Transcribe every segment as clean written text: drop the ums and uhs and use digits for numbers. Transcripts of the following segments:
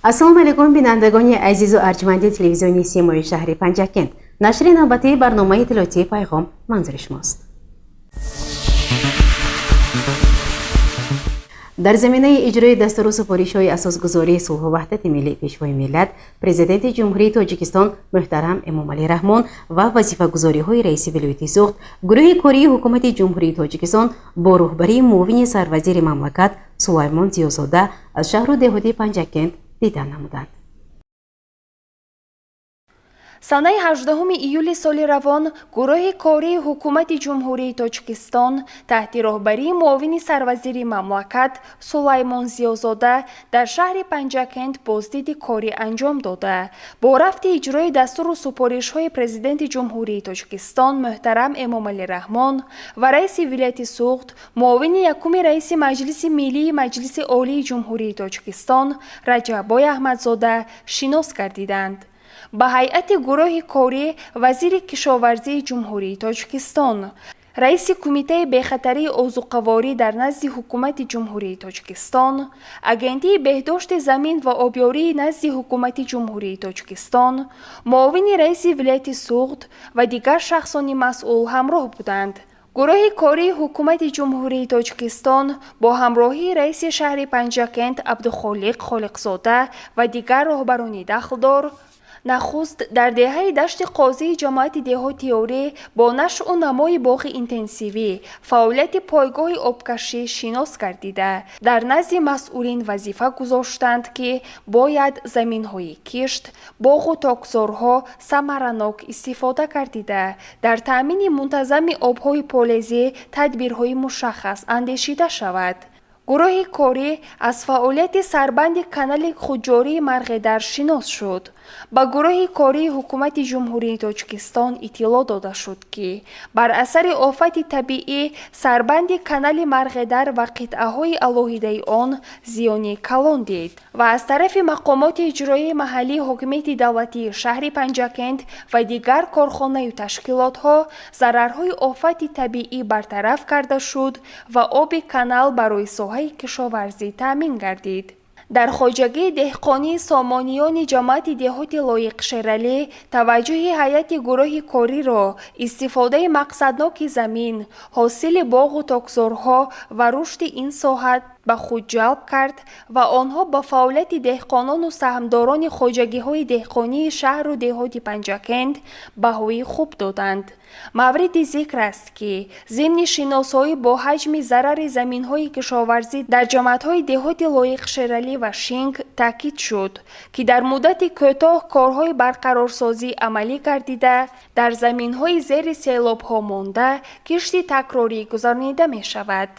السلام علیکم بینندگان عزیز و ارجمند تلویزیونی سیمای شهر پنجکند. نشر نوبتی برنامه اطلاعاتی پیغام منظور شماست. در زمینه اجرای دستور و سپارش‌های اساسگذاری صلح و وحدت ملی پیشوای ملت، پرزیدنت جمهوری تاجیکستان محترم امامعلی رحمان و وظیفه‌گذاری‌های رئیس ولایت سوخت، گروه کاری حکومت جمهوری تاجیکستان با رهبری معاون سروزیر مملکت سلیمان زیازاده از شهر و دهات پنجکند دیدن نمودند. سنه 18 ایول سال روان گروه کاری حکومت جمهوری تاجیکستان تحت رهبری معاون سروزیر مملکت سلیمان زیازاده در شهر پنجکند بازدید کاری انجام داده. با رفت اجرای دستور و سپارش‌های پرزیدنت جمهوری تاجیکستان محترم امامعلی رحمان و رئیس ولایت سوخت، معاون یکم رئیس مجلس ملی مجلس عالی جمهوری تاجیکستان رجبای احمدزاده شناس گردیدند. به هیئت گروه کاری وزیر کشاورزی جمهوری تاجیکستان، رئیس کمیته بخطری عضوقواری در نزد حکومت جمهوری تاجیکستان، اگنتی بهداشت زمین و آبیاری نزد حکومت جمهوری تاجیکستان، معاون رئیس ولایت سوخت و دیگر شخصان مسئول همراه بودند. گروه کاری حکومت جمهوری تاجیکستان با همراهی رئیس شهر پنجکند عبدالخالق خالقزاده و دیگر راهبران دخلدار، نخست در دهه دشت قاضی جماعت دهاتی اوری با نشع و نمای باغ اینتنسیوی فعالیت پایگاه آبکشی شناس گردیده در نزد مسئولین وظیفه گذاشتند که باید زمین‌های کشت، باغ و تاکزارها ثمرناک استفاده گردیده در تأمین منتظم آب‌های پالایزی تدبیرهای مشخص اندیشیده شود. گروه کاری از فعالیت سربند کانال خودجاری مرغدر شناس شد. با گروه کاری حکومت جمهوری تاجیکستان اطلاع داده شد که بر اثر آفت طبیعی سربند کانال مرغدر و قطعه های علاهیده آن زیانی کلان دید و از طرف مقامات اجرایی محلی حکومت دولتی شهر پنجکند و دیگر کارخانه و تشکیلات ها ضررهای آفت طبیعی برطرف کرده شد و آب کانال برای ساحه کشاورزی تامین گردید. در خواجگی دهقانی سامانیان جماعت دهات لایق شرلی توجه هیئت گروه کاری را استفاده مقصدناک زمین، حاصل باغ و تاکزارها و رشد این ساحت به خود جلب کرد و آنها با فعالیت دهقانان و سهمداران خواجگی‌های دهقانی شهر و دهات پنجکند بهایی خوب دادند. مورد ذکر است که ضمن شناسایی با حجم ضرر زمین‌های کشاورزی در جماعت‌های دهات لایق شرلی و شینگ تاکید شد که در مدت کوتاه کارهای برقرارسازی عملی گردیده در زمین‌های زیر سیلاب‌ها مانده کشت تکراری گذرانیده می‌شود.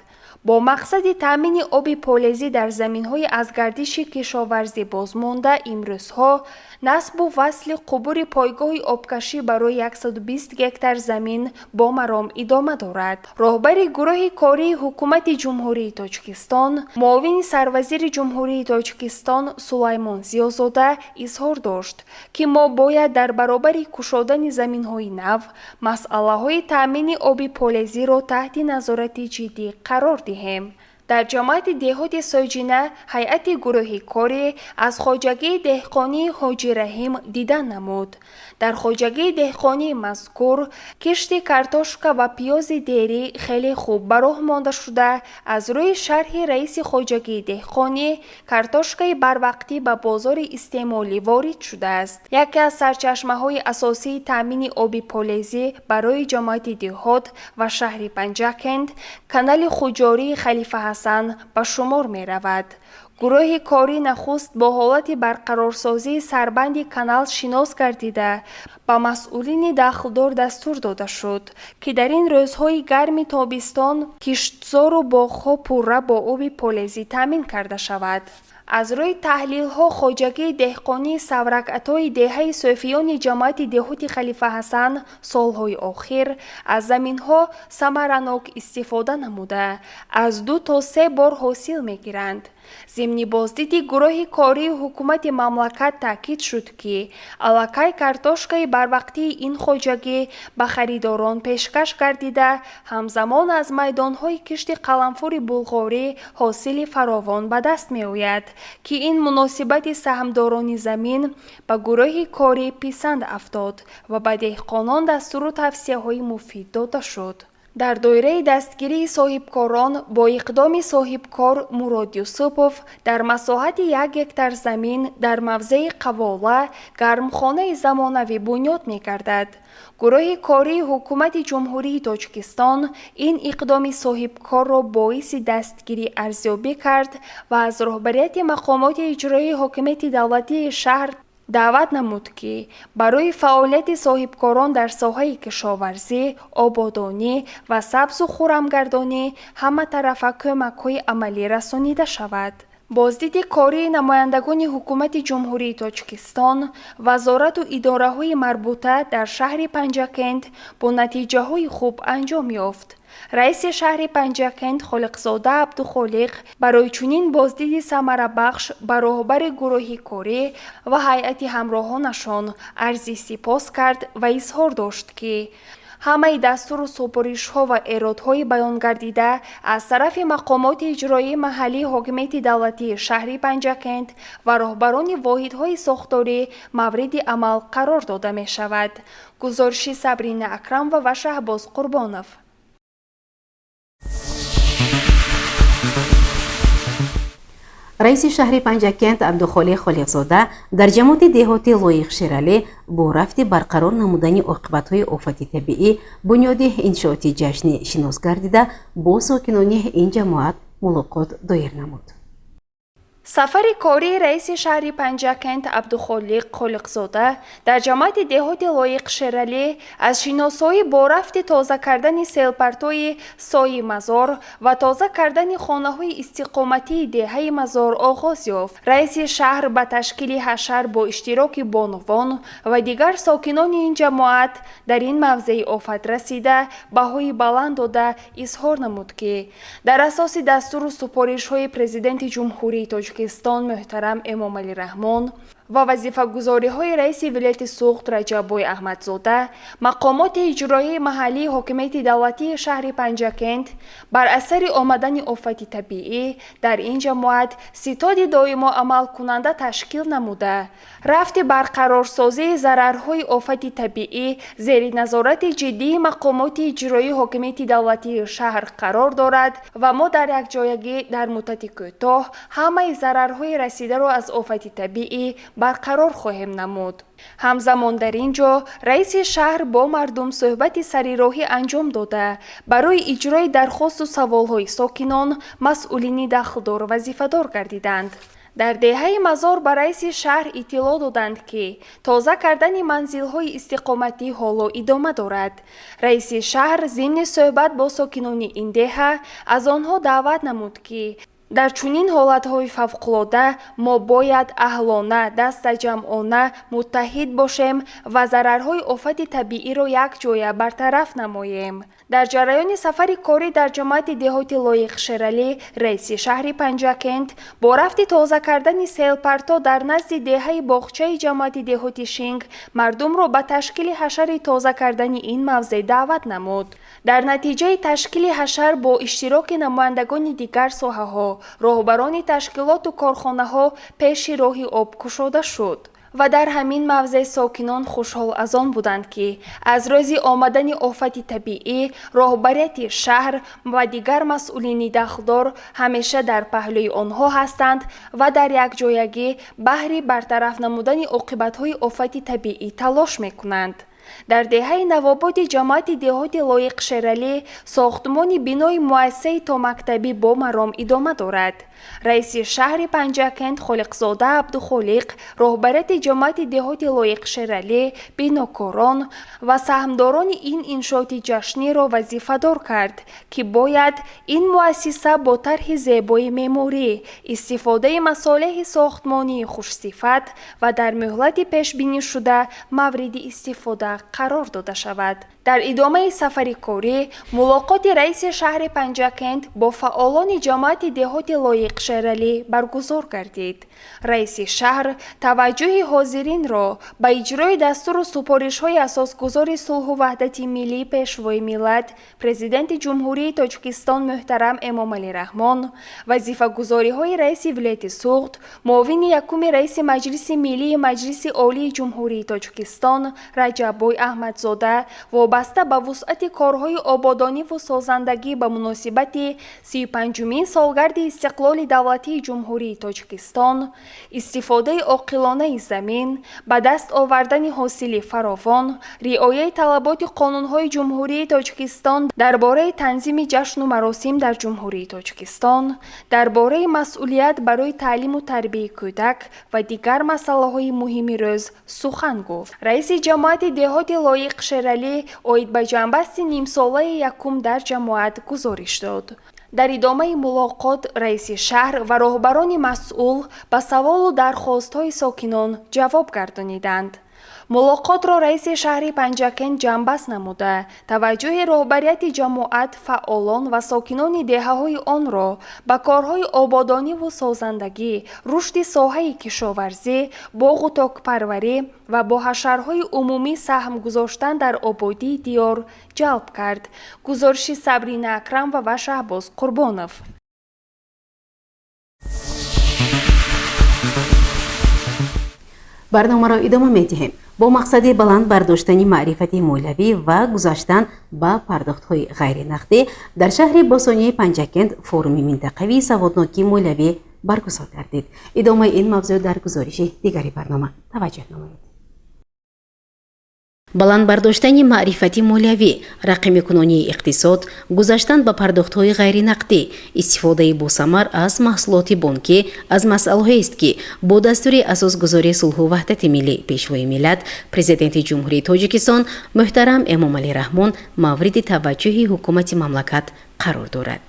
با مقصد تامین آب پالایزی در زمین‌های از گردش کشاورزی بازمانده امروزها نصب و وصل قبور پایگاه آبکشی برای 120 هکتار زمین با مرام ادامه دارد. راهبر گروه کاری حکومت جمهوری تاجیکستان، معاون سروزیر جمهوری تاجیکستان سلیمان زیازاده اظهار داشت که ما باید در برابر کشادن زمین‌های نو مسئله‌های تامین آب پالایزی را تحت نظارت جدی قرار دهیم. در جماعت دهات سوجینه هیئت گروه کاری از خواجگی دهقانی حاجی رحیم دیدن نمود. در خواجگی دهقانی مذکور کشت کارتوشکا و پیاز دیری خیلی خوب به راه مانده شده. از روی شرح رئیس خواجگی دهقانی کارتوشکای بروقتی به بازار استعمالی وارد شده است. یکی از سرچشمه‌های اساسی تامین آب پالایزی برای جماعت دهات و شهر پنجکند کانال خودجاری خلیفه حسن به شمار می رود. گروه کاری نخست با حالت برقرارسازی سربند کانال شناس گردیده با مسئولین دخلدار دستور داده شد که در این روزهای گرم تابستان کشتزار و باغ‌ها پره با آب پالایزی تامین کرده شود. از روی تحلیل ها خواجگی دهقانی سورکعتای دهه صوفیان جماعت دهات خلیفه حسن سالهای آخر از زمین ها ثمرناک استفاده نموده از 2 تا 3 بار حاصل می گیرند. ضمن بازدیدی گروه کاری حکومت مملکت تاکید شد که علاقه کارتوشکای بروقتی این خوجگی به خریداران پیشکش گردیده همزمان از میدانهای کشت قلمفور بلغاری حاصل فراوان به دست می آید که این مناسبت سهامداران زمین به گروه کاری پسند افتاد و به دهقانان دستور و توصیه های مفید داده شد. در دایره دستگیری صاحبکاران با اقدام صاحبکار مراد یوسپوف در مساحت 1 هکتار زمین در موضع قواله گرمخانه زمانوی بنیاد می گردد. گروه کاری حکومت جمهوری تاجیکستان این اقدام صاحبکار را باعث دستگیری ارزیابی کرد و از رهبریت مقامات اجرایی حکومت دولتی شهر دعوت نمود که برای فعالیت صاحبکاران در ساحه کشاورزی، آبادانی و سبز و خرمگردانی همه طرفه کمک‌های عملی رسانیده شود. بازدید کاری نمایندگان حکومت جمهوری تاجیکستان، وزارت و اداره‌های مربوطه در شهر پنجکند با نتیجه‌های خوب انجام یافت. رئیس شهر پنجکند خالقزاده عبدالخالق برای چنین بازدید ثمره بخش به رهبر گروه کاری و هیئت همراهانشان عرض سپاس کرد و اظهار داشت که همه دستور و سپارش‌ها و ایرادهای بیان گردیده از طرف مقامات اجرایی محلی حکومت دولتی شهر پنجکند و رهبران واحدهای ساختاری مورد عمل قرار داده می شود. گزارش صبرین اکرم و شهباز قربانوف. رئیس شهر پنجکند عبدالخالق خالقزاده در جماعت دهاتی لایق شیرالی با رفت برقرار نمودن عاقبت‌های آفات طبیعی بنیاد انشاءات جشنی شناس گردیده با ساکنان این جماعت ملاقات دایر نمود. سفر کاری رئیس شهر پنجکند عبدالخالق خالقزاده در جماعت دهات لایق شیرالی از شناسایی با رفت تازه کردن سیلپرتوی سای مزار و تازه کردن خانه‌های استقامتی دهه مزار آغاز یافت. رئیس شهر به تشکیل حشر با اشتراک بانوان و دیگر ساکنان این جماعت در این موضع آفت رسیده بهای بلند داده اظهار نمود که در اساس دستور و سپارش‌های پرزیدنت جمهوری تاجیکستان محترم امامعلی رحمان و وظیفه‌گزاری‌های رئیس ولایت سوخت رجب‌بای احمدزاده، مقامات اجرایی محلی حکومت دولتی شهر پنجکند بر اثر آمدن آفت طبیعی در این جماعت ستاد دائما عمل کننده تشکیل نموده، رفت برقرارسازی ضررهای آفت طبیعی زیر نظارت جدی مقامات اجرایی حکومت دولتی شهر قرار دارد و ما در یک جایگی در مدت کوتاه همه ضررهای رسیده را از آفت طبیعی برقرار خواهیم نمود. همزمان در اینجا رئیس شهر با مردم صحبت سریراهی انجام داده برای اجرای درخواست و سوالهای ساکنان مسئولین دخلدار وظیفه‌دار گردیدند. در دهه مزار به رئیس شهر اطلاع دادند که تازه کردن منزل‌های استقامتی حالا ادامه دارد. رئیس شهر ضمن صحبت با ساکنان این دهه از آنها دعوت نمود که در چنین حالتهای فوق‌العاده ما باید اهلانه دست جمعانه متحد باشیم و ضررهای آفت طبیعی را یک جای برطرف نماییم. در جریان سفر کاری در جماعت دهات لایق شیرالی رئیس شهر پنجکند با رفت تازه کردن سیلپرتا در نزد دهه باغچه جماعت دهات شینگ مردم را به تشکیل حشر تازه کردن این موضع دعوت نمود. در نتیجه تشکیل حشر با اشتراک نمایندگان دیگر ساحه‌ها رهبران تشکیلات و کارخانه‌ها پیش راه آب گشوده شد و در همین موضع ساکنان خوشحال از آن بودند که از روز آمدن آفت طبیعی رهبریت شهر و دیگر مسئولین دخلدار همیشه در پهلوی آنها هستند و در یک جایگی بهر برطرف نمودن عاقبت‌های آفت طبیعی تلاش می‌کنند. در دهه نوآباد جماعت دهات لایق شیرالی ساختمان بنای مؤسسه تا مکتبی با مرام ادامه دارد. رئیس شهر پنجکند خالقزاده عبدالخالق رهبریت جماعت دهات لایق شیرالی بناکاران و سهامداران این انشاءات جشنی را وظیفه‌دار کرد که باید این مؤسسه با طرح زیبای معماری، استفاده مصالح ساختمانی خوش‌صفت و در مهلت پیش بینی شده مورد استفاده قرار داده شود. در ادامه سفر کاری، ملاقات رئیس شهر پنجکند با فعالان جماعت دهات لایق شهرعلی برگزار گردید. رئیس شهر توجه حاضرین را به اجرای دستور و سپارش‌های اساسگذار صلح و وحدت ملی پیشوای ملت پرزیدنت جمهوری تاجیکستان محترم امامعلی رحمان، وظیفه‌گذاری‌های رئیس ولایت سوخت، معاون یکم رئیس مجلس ملی مجلس عالی جمهوری تاجیکستان رجب‌بای احمدزاده وابسته به وسعت کارهای آبادانی و سازندگی به مناسبت 35مین سالگرد استقلال دولتی جمهوری تاجیکستان، استفاده عاقلانه زمین، به دست آوردن حاصل فراوان، رعایت طلبات قانون‌های جمهوری تاجیکستان درباره تنظیم جشن و مراسم در جمهوری تاجیکستان، درباره مسئولیت برای تعلیم و تربیت کودک و دیگر مسائل مهم روز سخن گفت. رئیس جماعت دهات لایق شهرعلی اوید به جنبست نیم ساله یکم در جماعت گزارش داد. در ادامه ملاقات رئیس شهر و راهبران مسئول به سوال و درخواست‌های ساکنان جواب گردانیدند. ملاقات را رئیس شهر پنجکند جنبست نموده توجه رهبریت جماعت، فعالان و ساکنان دهه‌های آن را به کارهای آبادانی و سازندگی، رشد ساحه کشاورزی، باغ و تاک‌پروری و با حشرهای عمومی سهم گذاشتن در آبادی دیار جلب کرد. گزارش صبرین اکرم و شهباز قربانوف. برنامه را ادامه می‌دهیم با مقصد بلند برداشتن معرفت مولوی و گذاشتن به پرداخت‌های غیر نقدی در شهر باسانی پنجکند فوروم منطقوی سوادناکی مولوی برگزار گردید. ادامه این موضوع در گزارش دیگری برنامه توجه نمایید. بلند برداشتن معرفت مولوی، رقم کنونی اقتصاد، گذاشتن به پرداخت‌های غیر نقدی، استفاده با ثمر از محصولات بانکی از مسائلی است که با دستور اساسگذاری صلح و وحدت ملی پیشوای ملت پرزیدنت جمهوری تاجیکستان محترم امامعلی رحمان مورد توجه حکومت مملکت قرار دارد.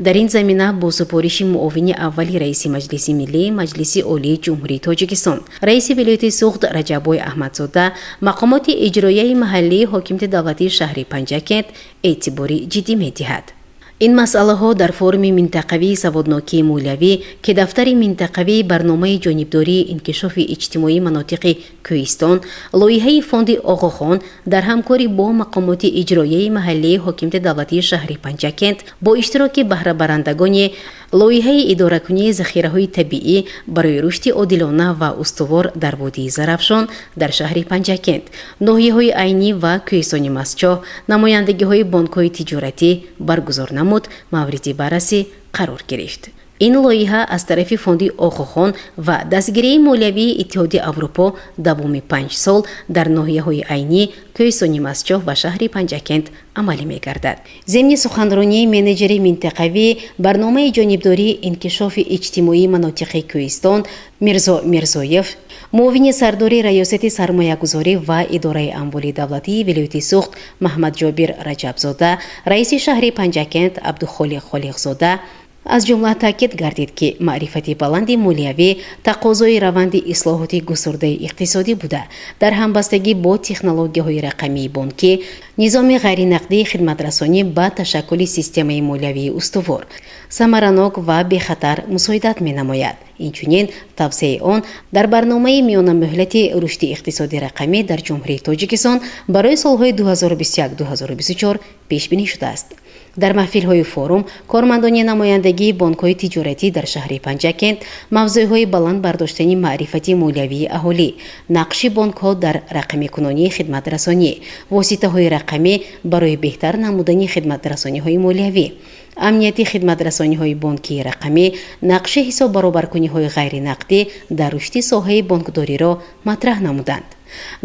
در این زمینه با سپارش معاون اولی رئیس مجلس ملی مجلس عالی جمهوری تاجیکستان رئیس ولایت سوخت رجب‌بای احمدزاده مقامات اجرایی محلی حاکمیت دولتی شهر پنجکند اعتباری جدی می‌دهد. این مسئله ها در فورم منطقوی سوادناکی مولوی که دفتر منطقوی برنامه جانبداری انکشاف اجتماعی مناطق کوهستان لایحه فوند آقاخان در همکاری با مقامات اجرایی محلی حاکمیت دولتی شهر پنجکند با اشتراک بهره برندگان لایحه اداره‌کنی ذخیره‌های طبیعی برای رشد عادلانه و استوار در وادی زرافشان در شهر پنجکند، ناحیه‌های عینی و کوهستان مسچاه، نمایندگی‌های بانک‌های تجارتی برگزار نمود مورد بررسی قرار گرفت. این لایحه از طرف فوند آقاخان و دستگیری مولوی اتحاد اروپا دوام 5 سال در ناحیه‌های عینی، کوهستان مسچاه و شهر پنجکند عملی می‌گردد. ضمن سخنرانی منیجر منطقوی برنامه جانبداری انکشاف اجتماعی مناطق کوهستان میرزا میرزایف، معاون سردار ریاست سرمایه‌گذاری و اداره اموال دولتی ولایت سوخت محمد جابر رجبزاده، رئیس شهر پنجکند عبدالخالق خالقزاده از جمله تاکید گردید که معرفت بلند مولوی تقاضای روند اصلاحات گسترده اقتصادی بوده در همبستگی با تکنولوژی‌های رقمی بانکی، نظام غیر نقدی خدمت رسانی با تشکل سیستم مولوی استوار، ثمرناک و بی خطر مساعدت می نماید. اینچنین توسعه آن در برنامه میان مهلت رشد اقتصادی رقمی در جمهوری تاجیکستان برای سالهای 2021-2024 پیش بینی شده است. در محفل‌های فوروم کارمندان نمایندگی بانک‌های تجارتی در شهر پنجکند موضوع‌های بلند برداشتن معرفت مولوی اهالی، نقش بانک‌ها در رقمی کنونی خدمت رسانی، واسطه‌های رقمی برای بهتر نمودن خدمت رسانی‌های مولوی، امنیتی خدمت رسانی‌های بانکی رقمی، نقش حساب برابرکنی‌های غیر نقدی در رشد ساحه بانکداری را مطرح نمودند.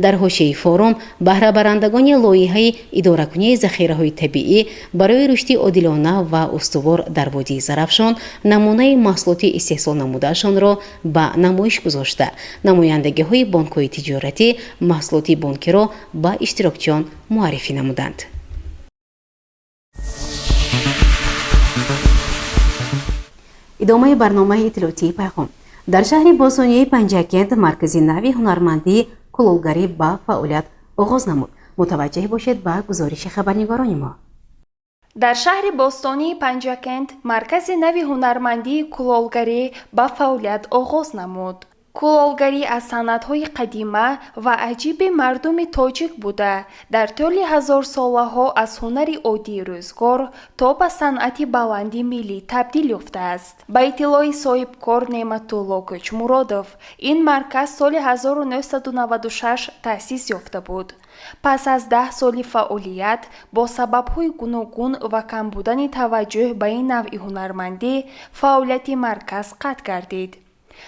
در حوزه فوروم بهره برندگان لایحه اداره‌کنی ذخیره‌های طبیعی برای رشد عادلانه و استوار در وادی زرافشان نمونه محصولات استحصال نموده‌شان را به نمایش گذاشته، نمایندگی‌های بانک‌های تجارتی محصولات بانکی را به اشتراکچیان معرفی نمودند. ادامه برنامه اطلاعاتی پیغام در شهر باسانی پنجکند مرکز نوی هنرمندی کلوگری با فعالیت آغاز نمود. متوجه باشید به گزارش خبرنگاران ما. در شهر باستانی پنجاکند مرکز نوی هنرمندی کلالگری با فعالیت آغاز نمود. کلالگری از سنت‌های قدیمه و عجیب مردم تاجیک بوده در طول هزار سالها از هنر عادی روزگار تا به صنعت بلندی ملی تبدیل یافته است. به اطلاع صاحبکار نعمت‌الله کوچمرادov این مرکز سال 1996 تأسیس یافته بود. پس از 10 سال فعالیت با سبب‌های گوناگون و کم بودن توجه به این نوع هنرمندی فعالیت مرکز قطع گردید.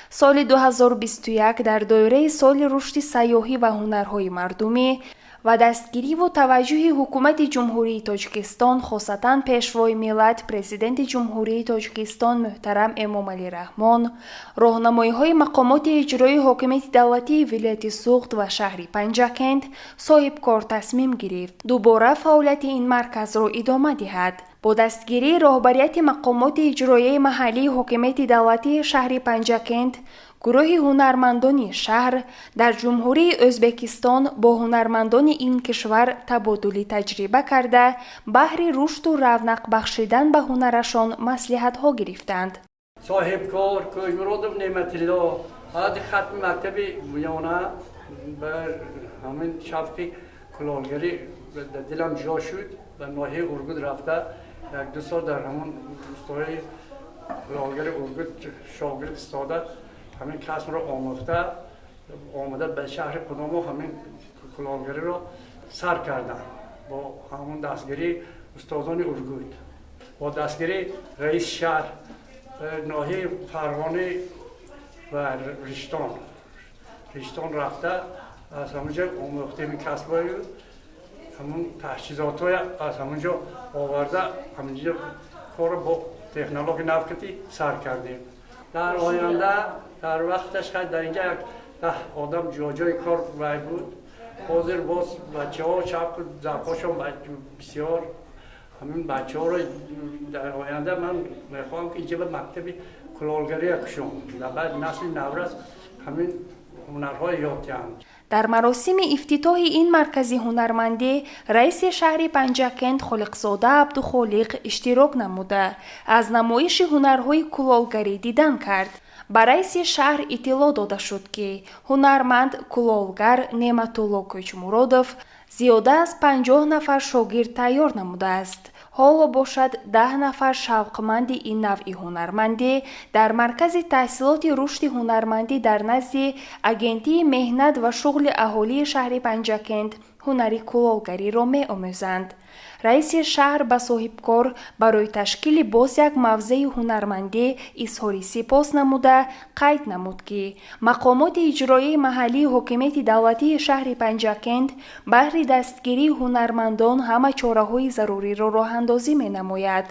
سال 2021 در دوره سال رشد سیاحی و هنرهای مردمی و دستگیری و توجه حکومت جمهوری تاجیکستان خاصتاً پیشوای ملت پرزیدنت جمهوری تاجیکستان محترم امامعلی رحمان، راهنمایی‌های مقامات اجرایی حاکمیت دولتی ولایت سوخت و شهر پنجاکند صاحبکار تصمیم گرفت دوباره فعالیت این مرکز را ادامه دهد. با دستگیری رهبریت مقامات اجرایی محلی حاکمیت دولتی شهر پنجاکند، گروه هنرمندان شهر در جمهوری ازبکستان با هنرمندان این کشور تبادل تجربه کرده بهر رشد و رونق بخشیدن به هنرشان مصلحت‌ها گرفتند. صاحبکار کوچمرادov نعمت‌الله بعد ختم مکتب میانه بر همین شفتی کلالگری دلم جا شد و ناحیه ارگود رفته 1-2 سال در همون روستای کلالگری ارگود شاگرد استاده همین کسب را آمده به شهر کدام و همین کلالگری را سر کردن با همون دستگیری استادان ارگود با دستگیری رئیس شهر ناحیه پروانه و رشتان رفته از همونجا آموخته می کسبای همون تجهیزات های از همونجا آورده همونجا کار با تکنولوژی نفتی سر کردیم. در آینده در وقتش خیلی در اینجا یک آدم جای کار بود. حاضر باز بچه ها چپ زرپاشون بسیار همین بچه ها رو در آینده من میخوام که اینجا به مکتب کلالگری اکشون بعد نسل نورس همین هنرهای یاد دهند. در مراسم افتتاح این مرکز هنرمندی رئیس شهر پنجاکند خالقزاده عبدالخالق اشتراک نموده از نمایش هنرهای کلالگری دیدن کرد. به رئیس شهر اطلاع داده شد که هنرمند کلالگر نعمت‌الله کوچمرادov زیاده از 50 نفر شاگرد تیار نموده است. حالا باشد 10 نفر شوقمند این نوع هنرمندی در مرکز تحصیلات رشد هنرمندی در نزد اجنسی مهنت و شغل اهالی شهر پنجاکند هنر کلالگری را می آموزند. رئیس شهر به صاحبکار برای تشکیل باز یک موضع هنرمندی اظهار سپاس نموده قید نمود که مقامات اجرایی محلی حاکمیت دولتی شهر پنجاکند بهر دستگیری هنرمندان همه چاره‌های ضروری را راه اندازی می نماید.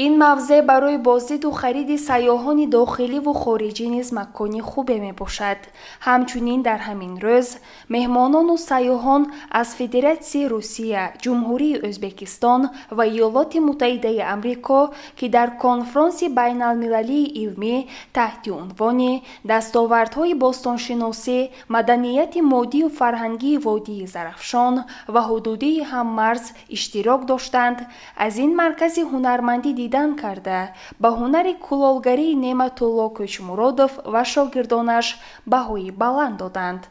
این موضع برای بازدید و خرید سیاحان داخلی و خارجی نیز مکانی خوبی می باشد. همچنین در همین روز مهمانان و سیاحان از فدراسیون روسیه، جمهوری ازبکستان و ایالات متحده آمریکا که در کنفرانس بین المللی علمی تحت عنوان دستاوردهای باستانشناسی، مدنیت مادی و فرهنگی وادی زرافشان و حدودی هممرز اشتراک داشتند. از این مرکز هنرمندی دیدن کرده به هنر کلالگری نعمت‌الله کوچمرادov و شاگردانش بهای بلند دادند.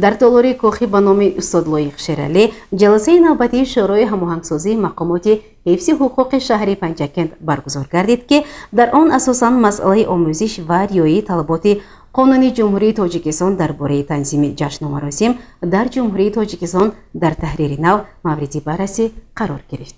در تالاری کوخی به نام استاد لایق شیرالی جلسه نوبتی شورای هماهنگسازی مقامات حفظ حقوق شهر پنجاکند برگزار گردید که در آن اساساً مسئله آموزش و ریایی طلبات قانون جمهوری تاجیکستان درباره تنظیم جشن و مراسم در جمهوری تاجیکستان در تحریر نو موردی بررسی قرار گرفت.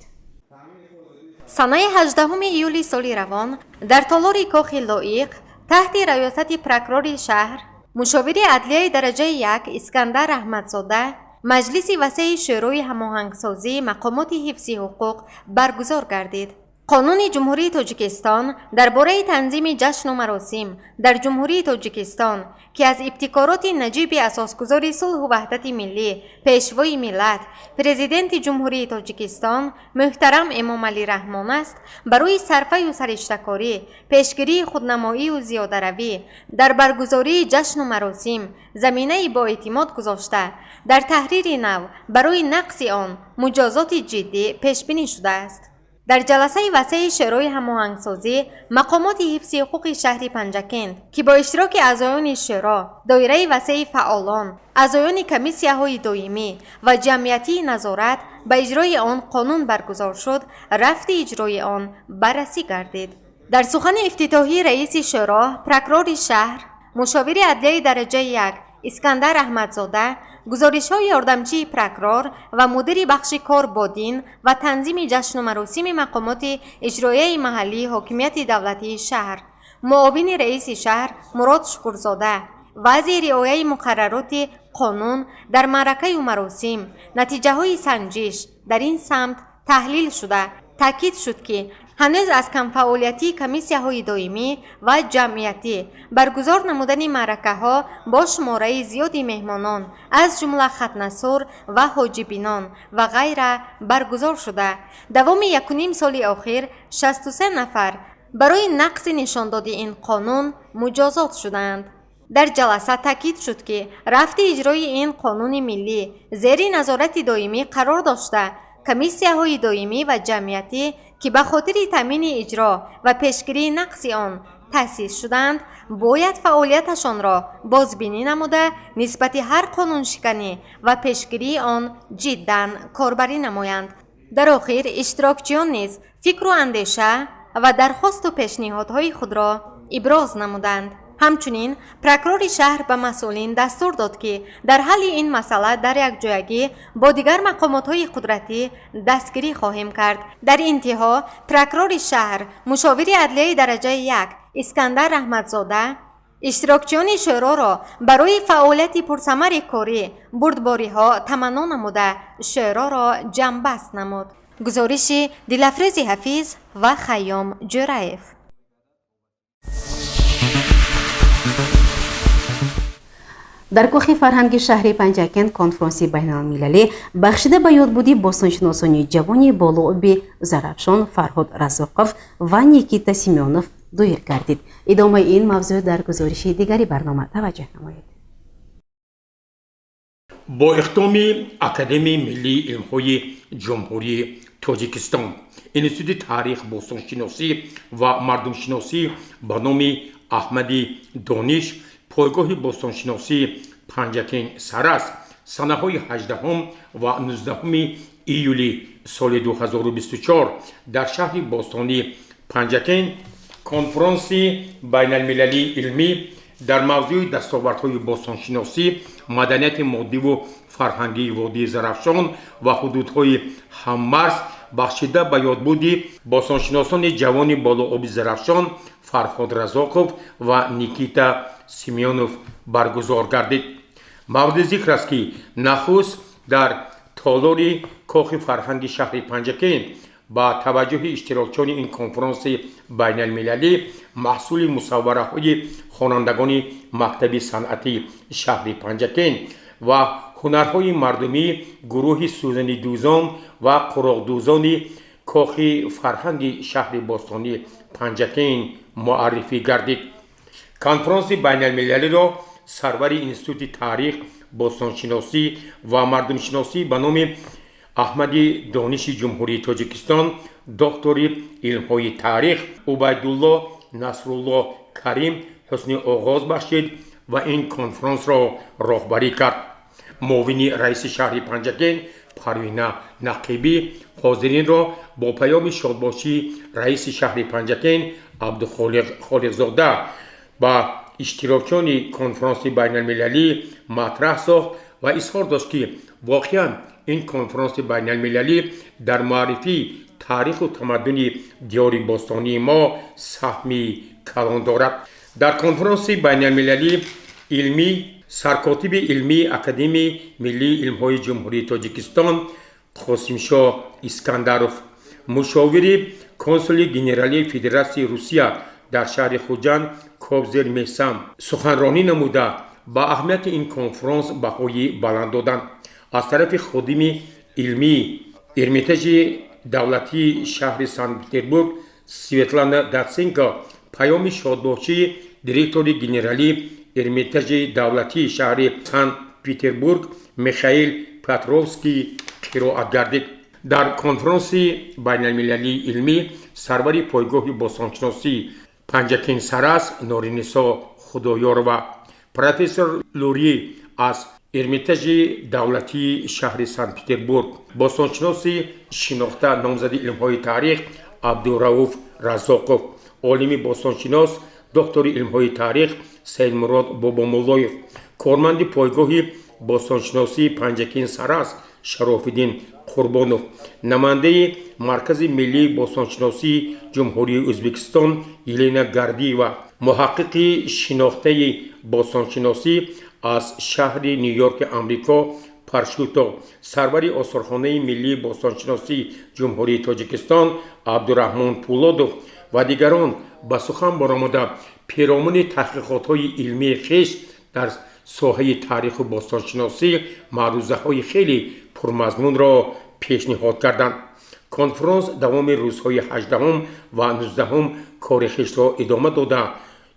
سنه 18 ایولی سال روان در تالار کاخ لایق تحت ریاست پرکرور شهر مشاور عدلیه درجه 1 اسکندر احمدزاده مجلس وسیع شورای هماهنگسازی مقامات حفظ حقوق برگزار گردید. قانون جمهوری تاجیکستان درباره تنظیم جشن و مراسم در جمهوری تاجیکستان که از ابتکارات نجیب اساسگزار صلح و وحدت ملی پیشوای ملت پرزیدنت جمهوری تاجیکستان محترم امام علی رحمان است، برای صرفه و سرشتکاری، پیشگیری خودنمایی و زیاده‌روی در برگزاری جشن و مراسم زمینه با اعتماد گذاشته در تحریر نو برای نقض آن مجازات جدی پیش بینی شده است. در جلسه وسیع شورای هماهنگسازی مقامات حفظ حقوق شهر پنجکند که با اشتراک اعضایان شورا، دایره وسیع فعالان، اعضایان کمیسیه‌های دائمی و جمعیتی نظارت به اجرای آن قانون برگزار شد، رفت اجرای آن بررسی گردید. در سخن افتتاحی رئیس شورا، پرکرور شهر، مشاور عدلیه درجه 1 اسکندر احمدزاده، گزارش‌های یاردمچی پرکرور و مدیر بخش کار با دین و تنظیم جشن و مراسم مقامات اجرایی محلی حاکمیت دولتی شهر، معاون رئیس شهر مراد شکرزاده، وزیر رعایت مقررات قانون در معرکه و مراسم، نتیجه‌های سنجش در این سمت تحلیل شده، تاکید شد که هنوز از کم فعالیتی کمیسیه‌های دائمی و جمعیتی برگزار نمودن معرکه‌ها با شماره زیادی مهمانان از جمله ختنه‌سور و حاجبینان و غیره برگزار شده. دوام 1.5 سال اخیر 63 نفر برای نقض نشاندادی این قانون مجازات شدند. در جلسه تاکید شد که رفت اجرای این قانون ملی زیر نظارت دائمی قرار داشته، کمیسیه‌های دائمی و جمعیتی که به خاطر تامین اجرا و پیشگیری نقض آن تأسیس شدند باید فعالیتشان را بازبینی نموده نسبت هر قانون شکنی و پیشگیری آن جداً کاربری نمایند. در آخر اشتراکچیان نیز فکر و اندیشه و درخواست و پیشنهادهای خود را ابراز نمودند. همچنین پرکرور شهر به مسئولین دستور داد که در حل این مسئله در یک جایگی با دیگر مقامات‌های قدرتی دستگیری خواهیم کرد. در انتها پرکرور شهر مشاور عدلیه درجه 1 اسکندر احمدزاده اشتراکچیان شورا را برای فعالیت پرثمر کاری بردباری‌ها تمنا نموده شورا را جنببست نمود. گزارش دلافروز حفیظ و خیام جرایف. در کاخ فرهنگی شهر پنجکند کنفرانسی بین‌المللی بخشیده به یادبودی باستانشناسان جوان بالائب زرافشان فرهاد رزاقوف و نیکیتا سیمیونوف دایر گردید. ادامه این موضوع در گزارش دیگری برنامه توجه نمایید. با اختتام اکادمی ملی علم‌های جمهوری تاجیکستان، انستیتوت تاریخ باستانشناسی و مردمشناسی به نام احمدی دانش، پایگاه باستانشناسی پنجکند سرس، سنه‌های 18 و 19 ایولی سال 2024 در شهر باستانی پنجکند کنفرانسی بین‌المللی علمی در موضوع دستاوردهای باستانشناسی، مدنیت مادی و فرهنگی وادی زرافشان و حدودهای هممرز بخشیده به یادبودی باستانشناسان جوان بالائب زرافشان فرهاد رزاقوف و نیکیتا سیمیونوف برگزار گردید. مورد ذکر است که نخست در تالار کاخ فرهنگی شهر پنجکند با توجه اشتراکچیان این کنفرانس بین المللی محصول مصوره های خوانندگان مکتب صنعتی شهر پنجکند و هنرهای مردمی گروه سوزن دوزان و قراق دوزان کاخ فرهنگی شهر باستانی پنجکند معرفی گردید. کنفرانس بین المللی را سرور انستیتوت تاریخ باستانشناسی و مردمشناسی به نام احمدی دانش جمهوری تاجیکستان دکتر علم‌های تاریخ عبیدالله نصرالله کریم حسنی آغاز بخشید و این کنفرانس را راهبری کرد. معاون رئیس شهر پنجکند پروینه نقیبی حاضرین را با پیام شادباشی رئیس شهر پنجکند عبدالخالقزاده با اشتراکیان کنفرانس بین المللی مطرح ساخت و اظهار داشت که واقعاً این کنفرانس بین المللی در معرفی تاریخ و تمدن دیار باستانی ما سهمی کلان دارد. در کنفرانس بین المللی علمی سرکاتب علمی اکادمی ملی علم‌های جمهوری تاجیکستان قاسمشاه اسکندروف، مشاور کنسول گنرالی فدراسیون روسیه در شهر خوجند کوبزر میسم سخنرانی نموده با اهمیت این کنفرانس بهای بلند دادند. از طرف خادم علمی ارمیتاژ دولتی شهر سن پترزبورگ سویتلانا داتسنکو پیام شادباخشی دیرکتور گنرالی ارمیتاژ دولتی شهر سن پترزبورگ میخائیل پتروفسکی قرائت گردید. در کنفرانس بین المللی علمی سروری پایگاه باستانشناسی پنجکین سراس نورینیسا خدایاروا پروفسور لوری از ارمیتاژ دولتی شهر سن پترزبورگ باستانشناسی شناخته نامزد علم‌های تاریخ عبدالرؤوف رزاقوف عالم باستانشناس دکتر علم‌های تاریخ سید مراد بابامولایف کارمند پایگاه باستانشناسی پنجکین سراس شراف‌الدین قربانوف نماینده مرکز ملی باستانشناسی جمهوری ازبکستان یلینا گاردی و محقق شناخته باستانشناسی از شهر نیویورک آمریکا پرشوتو سروری آثارخانه ملی باستانشناسی جمهوری تاجیکستان عبدالرحمن پولادوف و دیگران به سخن برآمده پیرامون تحقیقات‌های علمی خویش در ساحه تاریخ و باستانشناسی معروضه‌های خیلی پرمضمون را پیشنهاد کردند. کنفرانس دوام روزهای 18 و 19 کار خویش را ادامه داده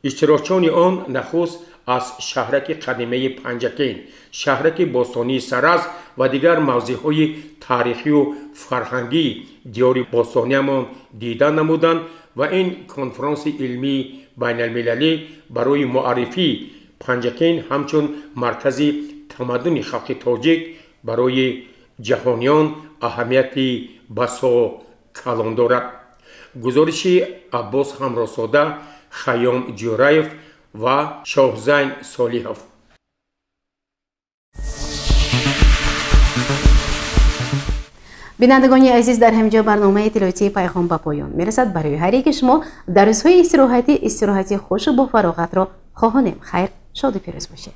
اشتراکچیان آن نخست از شهرک قدیمی پنجکین، شهرک باستانی سراس و دیگر موضعهای تاریخی و فرهنگی دیار باستانیمان دیدن نمودند و این کنفرانس علمی بین المللی برای معرفی پنجکین همچون مرکزی تمدن خلق تاجیک برای جهانیان اهمیتی بسا کلان دارد. گزارش عباس همراساده، خیام جورایف و شاهزین صالحوف. بینندگان عزیز در همینجا برنامه اطلاعاتی پیغام به پایان میرسد. برای هر یک شما در روزهای استراحتی خوش و با فراغت را خواهانیم. خیر، شاد و پیروز باشید.